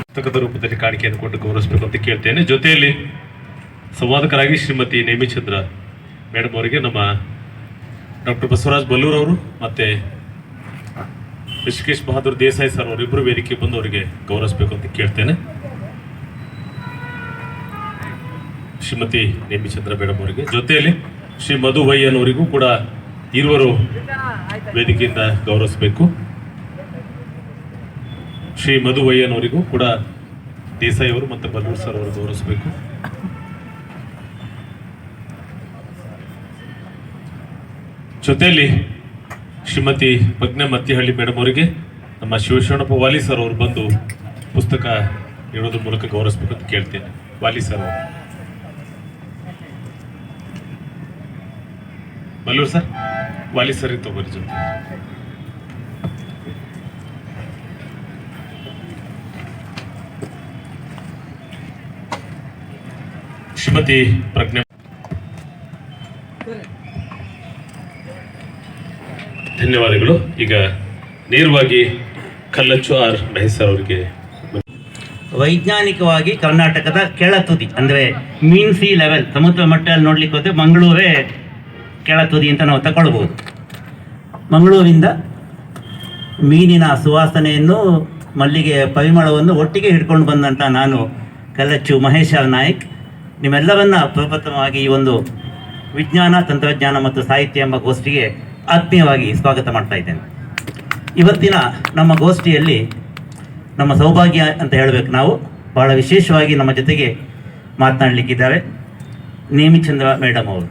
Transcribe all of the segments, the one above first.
ಪುಸ್ತಕದ ರೂಪದಲ್ಲಿ ಕಾಣಿಕೆಯನ್ನು ಕೊಟ್ಟು ಗೌರವಿಸಬೇಕು ಅಂತ ಕೇಳ್ತೇನೆ. ಜೊತೆಯಲ್ಲಿ ಸಂವಾದಕರಾಗಿ ಶ್ರೀಮತಿ ನೇಮಿಚಂದ್ರ ಮೇಡಮ್ ಅವರಿಗೆ ನಮ್ಮ ಡಾಕ್ಟರ್ ಬಸವರಾಜ್ ಬಲ್ಲೂರ್ ಅವರು ಮತ್ತೆ ಋಷಿಕೇಶ್ ಬಹದ್ದೂರ್ ದೇಸಾಯಿ ಸರ್ ಅವರಿಬ್ಬರು ವೇದಿಕೆ ಬಂದು ಅವರಿಗೆ ಗೌರವಿಸಬೇಕು ಅಂತ ಕೇಳ್ತೇನೆ. ಶ್ರೀಮತಿ ನೇಮಿಚಂದ್ರ ಮೇಡಮ್ ಅವರಿಗೆ, ಜೊತೆಯಲ್ಲಿ ಶ್ರೀ ಮಧು ವೈಯನ್ ಅವರಿಗೂ ಕೂಡ ಇರುವರು ವೇದಿಕೆಯಿಂದ ಗೌರವಿಸಬೇಕು. ಶ್ರೀ ಮಧು ವೈಯನ್ ಅವರಿಗೂ ಕೂಡ ದೇಸಾಯಿ ಅವರು ಮತ್ತು ಬಲ್ಲೂರ್ ಸರ್ ಅವರು ಗೌರವಿಸಬೇಕು. ಜೊತೆಯಲ್ಲಿ ಶ್ರೀಮತಿ ಪ್ರಜ್ಞಾ ಮತ್ತಿಹಳ್ಳಿ ಮೇಡಮ್ ಅವರಿಗೆ ನಮ್ಮ ಶಿವಶರಣಪ್ಪ ವಾಲಿ ಸರ್ ಅವರು ಬಂದು ಪುಸ್ತಕ ನೀಡೋದ್ರ ಮೂಲಕ ಗೌರವಿಸಬೇಕು ಅಂತ ಕೇಳ್ತೇನೆ. ವಾಲಿ ಸರ್ ಅವರು, ಬಲ್ಲೂರ್ ಸರ್, ವಾಲಿ ಸರ್ ತಗೋರಿ ಜೊತೆ. ಶ್ರೀಮತಿ ಪ್ರಜ್ಞಾ, ಧನ್ಯವಾದಗಳು. ಈಗ ನೇರವಾಗಿ ಕಲ್ಲಚ್ಚು ಆರ್ ಮಹೇಶ್ ಅವರಿಗೆ. ವೈಜ್ಞಾನಿಕವಾಗಿ ಕರ್ನಾಟಕದ ಕೆಳತುದಿ ಅಂದರೆ ಮೀನ್ ಸಿ ಲೆವೆಲ್, ಸಮುದ್ರ ಮಟ್ಟದಲ್ಲಿ ನೋಡ್ಲಿಕ್ಕೆ ಹೋದರೆ ಮಂಗಳೂರೇ ಕೆಳತುದಿ ಅಂತ ನಾವು ತಗೊಳ್ಬೋದು. ಮಂಗಳೂರಿಂದ ಮೀನಿನ ಸುವಾಸನೆಯನ್ನು, ಮಲ್ಲಿಗೆ ಪರಿಮಳವನ್ನು ಒಟ್ಟಿಗೆ ಹಿಡ್ಕೊಂಡು ಬಂದಂಥ ನಾನು ಕಲ್ಲಚ್ಚು ಮಹೇಶ್ ನಾಯ್ಕ್ ನಿಮ್ಮೆಲ್ಲವನ್ನ ಪ್ರಪ್ರಥಮವಾಗಿ ಈ ಒಂದು ವಿಜ್ಞಾನ, ತಂತ್ರಜ್ಞಾನ ಮತ್ತು ಸಾಹಿತ್ಯ ಎಂಬ ಗೋಷ್ಠಿಗೆ ಆತ್ಮೀಯವಾಗಿ ಸ್ವಾಗತ ಮಾಡ್ತಾ ಇದ್ದೇನೆ. ಇವತ್ತಿನ ನಮ್ಮ ಗೋಷ್ಠಿಯಲ್ಲಿ ನಮ್ಮ ಸೌಭಾಗ್ಯ ಅಂತ ಹೇಳಬೇಕು, ನಾವು ಬಹಳ ವಿಶೇಷವಾಗಿ ನಮ್ಮ ಜೊತೆಗೆ ಮಾತನಾಡಲಿಕ್ಕಿದ್ದಾರೆ ನೇಮಿಚಂದ್ರ ಮೇಡಮ್ ಅವರು.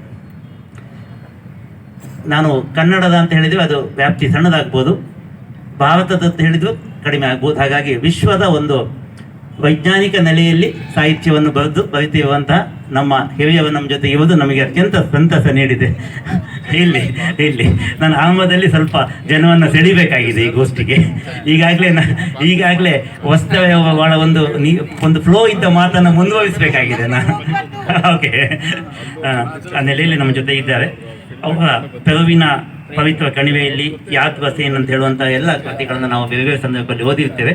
ನಾನು ಕನ್ನಡದ ಅಂತ ಹೇಳಿದರೆ ಅದು ವ್ಯಾಪ್ತಿ ಸಣ್ಣದಾಗ್ಬೋದು, ಭಾರತದ ಅಂತ ಹೇಳಿದ್ರು ಕಡಿಮೆ ಆಗ್ಬೋದು. ಹಾಗಾಗಿ ವಿಶ್ವದ ಒಂದು ವೈಜ್ಞಾನಿಕ ನೆಲೆಯಲ್ಲಿ ಸಾಹಿತ್ಯವನ್ನು ಬರೆದಿರುವಂತಹ ನಮ್ಮ ಹಿರಿಯವರು ನಮ್ಮ ಜೊತೆ ಇರುವುದು ನಮಗೆ ಅತ್ಯಂತ ಸಂತಸ ನೀಡಿದೆ. ಇಲ್ಲಿ ನಾನು ಆರಂಭದಲ್ಲಿ ಸ್ವಲ್ಪ ಜನವನ್ನು ಸೆಳಿಬೇಕಾಗಿದೆ ಈ ಗೋಷ್ಠಿಗೆ. ಈಗಾಗಲೇ ಭಾಳ ಒಂದು ಫ್ಲೋ ಇದ್ದ ಮಾತನ್ನು ಮುಂದುವರಿಸಬೇಕಾಗಿದೆ ನಾನು. ಓಕೆ, ಆ ನೆಲೆಯಲ್ಲಿ ನಮ್ಮ ಜೊತೆ ಇದ್ದಾರೆ. ಅವರ ಪೆರುವಿನ ಪವಿತ್ರ ಕಣಿವೆಯಲ್ಲಿ ಯಾದ್ ಬಸೇನ್ ಅಂತ ಹೇಳುವಂಥ ಎಲ್ಲ ಕೃತಿಗಳನ್ನು ನಾವು ಬೇರೆ ಬೇರೆ ಸಂದರ್ಭದಲ್ಲಿ ಓದಿರ್ತೇವೆ.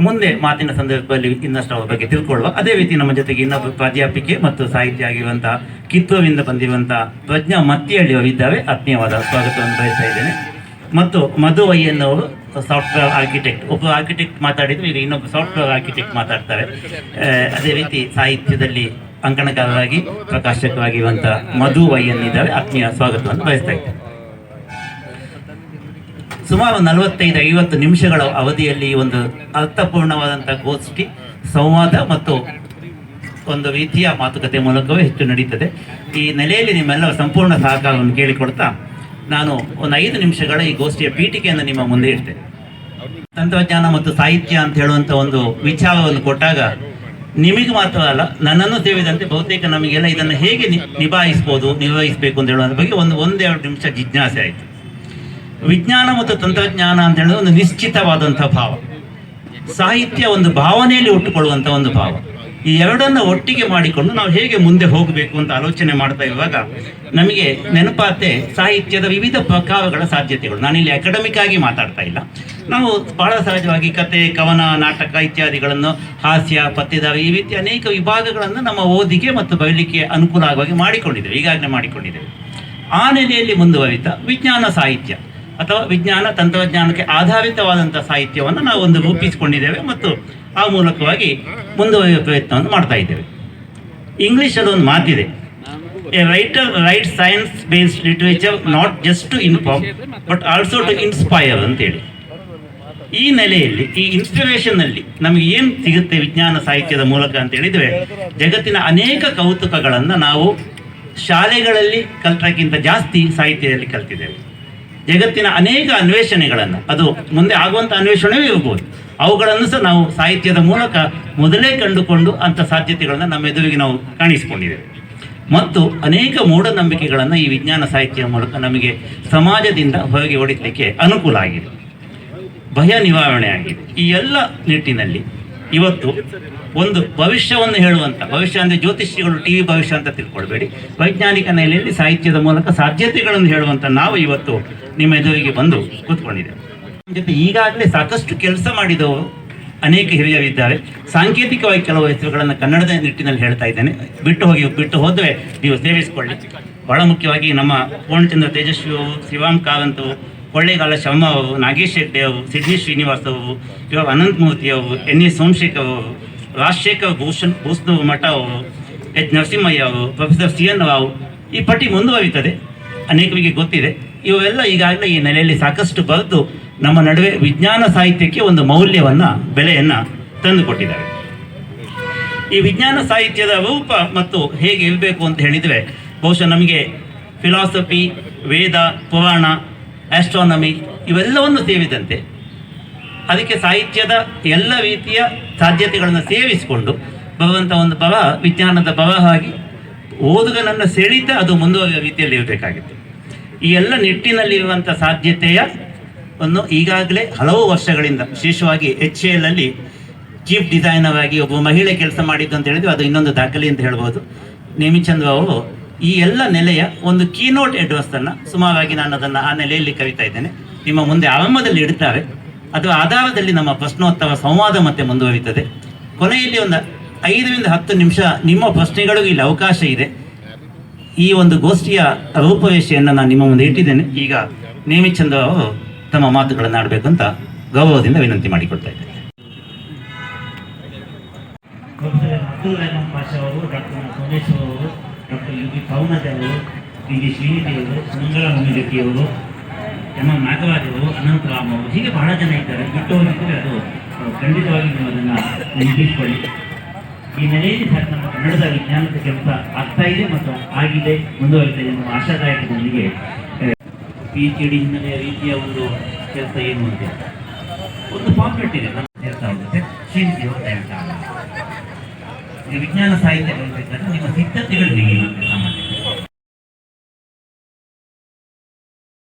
ಮುಂದೆ ಮಾತಿನ ಸಂದರ್ಭದಲ್ಲಿ ಇನ್ನಷ್ಟು ಅವರ ಬಗ್ಗೆ ತಿಳ್ಕೊಳ್ಳುವ. ಅದೇ ರೀತಿ ನಮ್ಮ ಜೊತೆಗೆ ಇನ್ನೊಬ್ಬ ಪ್ರಾಧ್ಯಾಪಿಕೆ ಮತ್ತು ಸಾಹಿತ್ಯ ಆಗಿರುವಂತಹ ಕಿತ್ತೂರಿನಿಂದ ಬಂದಿರುವಂತಹ ಪ್ರಜ್ಞಾ ಮತ್ತಿಹಳ್ಳಿ ಅವರು ಇದ್ದಾರೆ. ಆತ್ಮೀಯವಾದ ಸ್ವಾಗತವನ್ನು ಬಯಸ್ತಾ ಇದ್ದೇನೆ. ಮತ್ತು ಮಧು ವೈಯನ್ ಅವರು ಸಾಫ್ಟ್ವೇರ್ ಆರ್ಕಿಟೆಕ್ಟ್, ಒಬ್ಬ ಆರ್ಕಿಟೆಕ್ಟ್ ಮಾತಾಡಿದ್ರು, ಈಗ ಇನ್ನೊಬ್ಬ ಸಾಫ್ಟ್ವೇರ್ ಆರ್ಕಿಟೆಕ್ಟ್ ಮಾತಾಡ್ತಾರೆ. ಅದೇ ರೀತಿ ಸಾಹಿತ್ಯದಲ್ಲಿ ಅಂಕಣಕಾರರಾಗಿ ಪ್ರಕಾಶಕವಾಗಿರುವಂಥ ಮಧು ವೈಯನ್ ಇದ್ದಾರೆ. ಆತ್ಮೀಯ ಸ್ವಾಗತವನ್ನು ಬಯಸ್ತಾ ಇದ್ದೇನೆ. ಸುಮಾರು 45-50 ನಿಮಿಷಗಳ ಅವಧಿಯಲ್ಲಿ ಒಂದು ಅರ್ಥಪೂರ್ಣವಾದಂಥ ಗೋಷ್ಠಿ, ಸಂವಾದ ಮತ್ತು ಒಂದು ರೀತಿಯ ಮಾತುಕತೆ ಮೂಲಕವೇ ಹೆಚ್ಚು ನಡೀತದೆ. ಈ ನೆಲೆಯಲ್ಲಿ ನಿಮ್ಮೆಲ್ಲ ಸಂಪೂರ್ಣ ಸಹಕಾರವನ್ನು ಕೇಳಿಕೊಡ್ತಾ ನಾನು ಒಂದು 5 ನಿಮಿಷಗಳ ಈ ಗೋಷ್ಠಿಯ ಪೀಠಿಕೆಯನ್ನು ನಿಮ್ಮ ಮುಂದೆ ಇಡ್ತೇನೆ. ತಂತ್ರಜ್ಞಾನ ಮತ್ತು ಸಾಹಿತ್ಯ ಅಂತ ಹೇಳುವಂಥ ಒಂದು ವಿಚಾರವನ್ನು ಕೊಟ್ಟಾಗ ನಿಮಗೆ ಮಾತ್ರ ಅಲ್ಲ, ನನ್ನನ್ನು ಸೇರಿದಂತೆ ಬಹುತೇಕ ನಮಗೆಲ್ಲ ಇದನ್ನು ಹೇಗೆ ನಿರ್ವಹಿಸಬೇಕು ಅಂತ ಹೇಳುವಂಥ ಬಗ್ಗೆ ಒಂದೆರಡು ನಿಮಿಷ ಜಿಜ್ಞಾಸೆ ಆಯಿತು. ವಿಜ್ಞಾನ ಮತ್ತು ತಂತ್ರಜ್ಞಾನ ಅಂತ ಹೇಳಿದ್ರೆ ಒಂದು ನಿಶ್ಚಿತವಾದಂಥ ಭಾವ, ಸಾಹಿತ್ಯ ಒಂದು ಭಾವನೆಯಲ್ಲಿ ಹುಟ್ಟುಕೊಳ್ಳುವಂಥ ಒಂದು ಭಾವ. ಈ ಎರಡನ್ನು ಒಟ್ಟಿಗೆ ಮಾಡಿಕೊಂಡು ನಾವು ಹೇಗೆ ಮುಂದೆ ಹೋಗಬೇಕು ಅಂತ ಆಲೋಚನೆ ಮಾಡ್ತಾ ಇರುವಾಗ ನಮಗೆ ನೆನಪಾತೆ ಸಾಹಿತ್ಯದ ವಿವಿಧ ಪ್ರಕಾರಗಳ ಸಾಧ್ಯತೆಗಳು. ನಾನಿಲ್ಲಿ ಅಕಾಡೆಮಿಕ್ ಆಗಿ ಮಾತಾಡ್ತಾ ಇಲ್ಲ, ನಾವು ಬಹಳ ಸಹಜವಾಗಿ ಕತೆ, ಕವನ, ನಾಟಕ ಇತ್ಯಾದಿಗಳನ್ನು, ಹಾಸ್ಯ, ಪತ್ತೆದಾರಿ, ಈ ರೀತಿ ಅನೇಕ ವಿಭಾಗಗಳನ್ನು ನಮ್ಮ ಓದಿಗೆ ಮತ್ತು ಬರಲಿಕ್ಕೆ ಅನುಕೂಲ ಆಗುವಾಗಿ ಈಗಾಗಲೇ ಮಾಡಿಕೊಂಡಿದ್ದೇವೆ. ಆ ನೆಲೆಯಲ್ಲಿ ಮುಂದುವರಿತಾ ವಿಜ್ಞಾನ ಸಾಹಿತ್ಯ ಅಥವಾ ವಿಜ್ಞಾನ ತಂತ್ರಜ್ಞಾನಕ್ಕೆ ಆಧಾರಿತವಾದಂಥ ಸಾಹಿತ್ಯವನ್ನು ನಾವು ಒಂದು ರೂಪಿಸಿಕೊಂಡಿದ್ದೇವೆ ಮತ್ತು ಆ ಮೂಲಕವಾಗಿ ಮುಂದುವರಿಯುವ ಪ್ರಯತ್ನವನ್ನು ಮಾಡ್ತಾ ಇದ್ದೇವೆ. ಇಂಗ್ಲೀಷಲ್ಲಿ ಒಂದು ಮಾತಿದೆ, a writer write science based literature not just to inform but also to inspire ಅಂತೇಳಿ. ಈ ನೆಲೆಯಲ್ಲಿ ಈ ಇನ್ಸ್ಪಿರೇಷನ್ನಲ್ಲಿ ನಮಗೆ ಏನು ಸಿಗುತ್ತೆ ವಿಜ್ಞಾನ ಸಾಹಿತ್ಯದ ಮೂಲಕ ಅಂತ ಹೇಳಿದರೆ, ಜಗತ್ತಿನ ಅನೇಕ ಕೌತುಕಗಳನ್ನು ನಾವು ಶಾಲೆಗಳಲ್ಲಿ ಕಲ್ತಕ್ಕಿಂತ ಜಾಸ್ತಿ ಸಾಹಿತ್ಯದಲ್ಲಿ ಕಲ್ತಿದ್ದೇವೆ. ಜಗತ್ತಿನ ಅನೇಕ ಅನ್ವೇಷಣೆಗಳನ್ನು, ಅದು ಮುಂದೆ ಆಗುವಂಥ ಅನ್ವೇಷಣೆಯೂ ಇರ್ಬೋದು, ಅವುಗಳನ್ನು ಸಹ ನಾವು ಸಾಹಿತ್ಯದ ಮೂಲಕ ಮೊದಲೇ ಕಂಡುಕೊಂಡು ಅಂಥ ಸಾಧ್ಯತೆಗಳನ್ನು ನಮ್ಮ ಎದುರಿಗೆ ನಾವು ಕಾಣಿಸಿಕೊಂಡಿದ್ದೇವೆ. ಮತ್ತು ಅನೇಕ ಮೂಢನಂಬಿಕೆಗಳನ್ನು ಈ ವಿಜ್ಞಾನ ಸಾಹಿತ್ಯದ ಮೂಲಕ ನಮಗೆ ಸಮಾಜದಿಂದ ಹೊರಗೆ ಹೊಡಿಲಿಕ್ಕೆ ಅನುಕೂಲ ಆಗಿದೆ, ಭಯ ನಿವಾರಣೆ ಆಗಿದೆ. ಈ ಎಲ್ಲ ನಿಟ್ಟಿನಲ್ಲಿ ಇವತ್ತು ಒಂದು ಭವಿಷ್ಯವನ್ನು ಹೇಳುವಂಥ, ಭವಿಷ್ಯ ಅಂದರೆ ಜ್ಯೋತಿಷಿಗಳು ಟಿ ವಿ ಭವಿಷ್ಯ ಅಂತ ತಿಳ್ಕೊಳ್ಬೇಡಿ, ವೈಜ್ಞಾನಿಕ ನೆಲೆಯಲ್ಲಿ ಸಾಹಿತ್ಯದ ಮೂಲಕ ಸಾಧ್ಯತೆಗಳನ್ನು ಹೇಳುವಂಥ ನಾವು ಇವತ್ತು ನಿಮ್ಮ ಎದುರಿಗೆ ಬಂದು ಕೂತ್ಕೊಂಡಿದ್ದೇವೆ. ಜೊತೆ ಈಗಾಗಲೇ ಸಾಕಷ್ಟು ಕೆಲಸ ಮಾಡಿದವರು ಅನೇಕ ಹಿರಿಯರಿದ್ದಾರೆ. ಸಾಂಕೇತಿಕವಾಗಿ ಕೆಲವು ಹೆಸರುಗಳನ್ನು ಕನ್ನಡದ ನಿಟ್ಟಿನಲ್ಲಿ ಹೇಳ್ತಾ ಇದ್ದೇನೆ, ಬಿಟ್ಟು ಹೋದರೆ ನೀವು ಸೇವಿಸಿಕೊಳ್ಳಿ. ಬಹಳ ಮುಖ್ಯವಾಗಿ ನಮ್ಮ ಪೂರ್ಣಚಂದ್ರ ತೇಜಸ್ವಿ ಅವರು, ಶಿವಾಮ್ ಕಾವಂತ್ ಅವರು, ಕೊಳ್ಳೇಗಾಲ ಶರ್ಮ ಅವರು, ನಾಗೇಶ್ ಹೆಗ್ಡೆ ಅವರು, ಸಿಡ್ನಿ ಶ್ರೀನಿವಾಸ್ ಅವರು, ಇವಾಗ ಅನಂತಮೂರ್ತಿ ಅವರು, ಎನ್.ಎ. ಸೋಮಶೇಖರ್ ಅವರು, ರಾಜಶೇಖರ್ ಭೂಷಣ್ ಮಠ ಅವರು, ಎಚ್ ನರಸಿಂಹಯ್ಯ ಅವರು, ಪ್ರೊಫೆಸರ್ ಸಿ.ಎನ್. ರಾವ್, ಈ ಪಟ್ಟಿ ಮುಂದುವರಿಯುತ್ತದೆ, ಅನೇಕರಿಗೆ ಗೊತ್ತಿದೆ. ಇವೆಲ್ಲ ಈಗಾಗಲೇ ಈ ನೆಲೆಯಲ್ಲಿ ಸಾಕಷ್ಟು ಬರೆದು ನಮ್ಮ ನಡುವೆ ವಿಜ್ಞಾನ ಸಾಹಿತ್ಯಕ್ಕೆ ಒಂದು ಮೌಲ್ಯವನ್ನು, ಬೆಲೆಯನ್ನು ತಂದುಕೊಟ್ಟಿದ್ದಾರೆ. ಈ ವಿಜ್ಞಾನ ಸಾಹಿತ್ಯದ ರೂಪ ಮತ್ತು ಹೇಗೆ ಇರಬೇಕು ಅಂತ ಹೇಳಿದರೆ, ಬಹುಶಃ ನಮಗೆ ಫಿಲಾಸಫಿ, ವೇದ, ಪುರಾಣ, ಆಸ್ಟ್ರಾನಮಿ ಇವೆಲ್ಲವನ್ನು ಸೇರಿದಂತೆ ಅದಕ್ಕೆ ಸಾಹಿತ್ಯದ ಎಲ್ಲ ರೀತಿಯ ಸಾಧ್ಯತೆಗಳನ್ನು ಸೇರಿಸಿಕೊಂಡು ಬರುವಂಥ ಒಂದು ವಿಜ್ಞಾನದ ಬರಹಾಗಿ ಓದುಗನನ್ನು ಸೆಳೀತಾ ಅದು ಮುಂದುವರಿಯುವ ರೀತಿಯಲ್ಲಿ ಇರಬೇಕಾಗಿತ್ತು. ಈ ಎಲ್ಲ ನಿಟ್ಟಿನಲ್ಲಿರುವಂಥ ಸಾಧ್ಯತೆಯನ್ನು ಈಗಾಗಲೇ ಹಲವು ವರ್ಷಗಳಿಂದ, ವಿಶೇಷವಾಗಿ HAL ಅಲ್ಲಿ ಚೀಫ್ ಡಿಸೈನರ್ ಆಗಿ ಒಬ್ಬ ಮಹಿಳೆ ಕೆಲಸ ಮಾಡಿದ್ದು ಅಂತ ಹೇಳಿದ್ರೆ ಅದು ಇನ್ನೊಂದು ದಾಖಲೆ ಅಂತ ಹೇಳ್ಬೋದು. ನೇಮಿಚಂದ್ರ ಅವರು ಈ ಎಲ್ಲ ನೆಲೆಯ ಒಂದು ಕೀನೋಟ್ ಅಡ್ರೆಸ್ಸನ್ನು ಸುಮಾರಾಗಿ ನಾನು ಅದನ್ನು ಆ ನೆಲೆಯಲ್ಲಿ ಕವಿತಾ ಇದ್ದೇನೆ, ನಿಮ್ಮ ಮುಂದೆ ಆರಂಭದಲ್ಲಿ ಇಡ್ತಾರೆ. ಅದರ ಆಧಾರದಲ್ಲಿ ನಮ್ಮ ಪ್ರಶ್ನೋತ್ತರ ಸಂವಾದ ಮತ್ತೆ ಮುಂದುವರಿಯುತ್ತದೆ. ಕೊನೆಯಲ್ಲಿ ಒಂದು 5ರಿಂದ 10 ನಿಮಿಷ ನಿಮ್ಮ ಪ್ರಶ್ನೆಗಳಿಗೂ ಇಲ್ಲಿ ಅವಕಾಶ ಇದೆ. ಈ ಒಂದು ಗೋಷ್ಠಿಯ ರೂಪರೇಷೆಯನ್ನು ನಾನು ನಿಮ್ಮ ಮುಂದೆ ಇಟ್ಟಿದ್ದೇನೆ. ಈಗ ನೇಮಿಚಂದ್ರ ಅವರು ತಮ್ಮ ಮಾತುಗಳನ್ನು ಆಡಬೇಕು ಅಂತ ಗೌರವದಿಂದ ವಿನಂತಿ ಮಾಡಿಕೊಡ್ತಾ ಇದ್ದೇನೆ. ಪ್ರೊಫೆಸರ್ ಅಬ್ದುಲ್ ರೆಹಮಾನ್ ಪಾಷಾ ಅವರು, ಡಾಕ್ಟರ್ ಸೋಮೇಶ್ವರ್ ಅವರು, ಡಾಕ್ಟರ್ U.B. ಪೌನಜ್ ಅವರು, P.G. ಶ್ರೀನಿಧಿ ಅವರು, ಮಂಗಳ ಮುನಿಗಟ್ಟಿ ಅವರು, M. ನಾಗರಾಜ್ ಅವರು, ಅನಂತರಾಮ್ ಅವರು, ಹೀಗೆ ಬಹಳ ಜನ ಇದ್ದಾರೆ. ಬಿಟ್ಟು ಹೋಗಿದ್ದರೆ ಅದು ಖಂಡಿತವಾಗಿ ನೀವು ಅದನ್ನು ನೆನಪಿಸಿಕೊಳ್ಳಿ. ಈ ನೆಲೆಯಲ್ಲಿ ಸಹ ನಮ್ಮ ಕನ್ನಡದ ವಿಜ್ಞಾನದ ಕೆಲಸ ಆಗ್ತಾ ಇದೆ ಮತ್ತು ಆಗಿದೆ, ಮುಂದುವರಿತಾ ಇದೆ ಎನ್ನುವ ಆಶಾದಾಯಕದೊಂದಿಗೆ PhD ಹಿನ್ನೆಲೆಯ ರೀತಿಯ ಒಂದು ಕೆಲಸ ಏನು ಅಂತ ಒಂದು ಪಾಂಪ್ಲೆಟ್ ಇದೆ, ನಮ್ಮ ಹೇಳ್ತಾ ಹೋಗುತ್ತೆ. ಶ್ರೀನಿಧಿ ಅವರು ಹೇಳ್ತಾ ಈ ವಿಜ್ಞಾನ ಸಾಹಿತ್ಯ ಬರಬೇಕಾದ್ರೆ ನಿಮ್ಮ ಸಿದ್ಧತೆಗಳು ಹೇಗೆ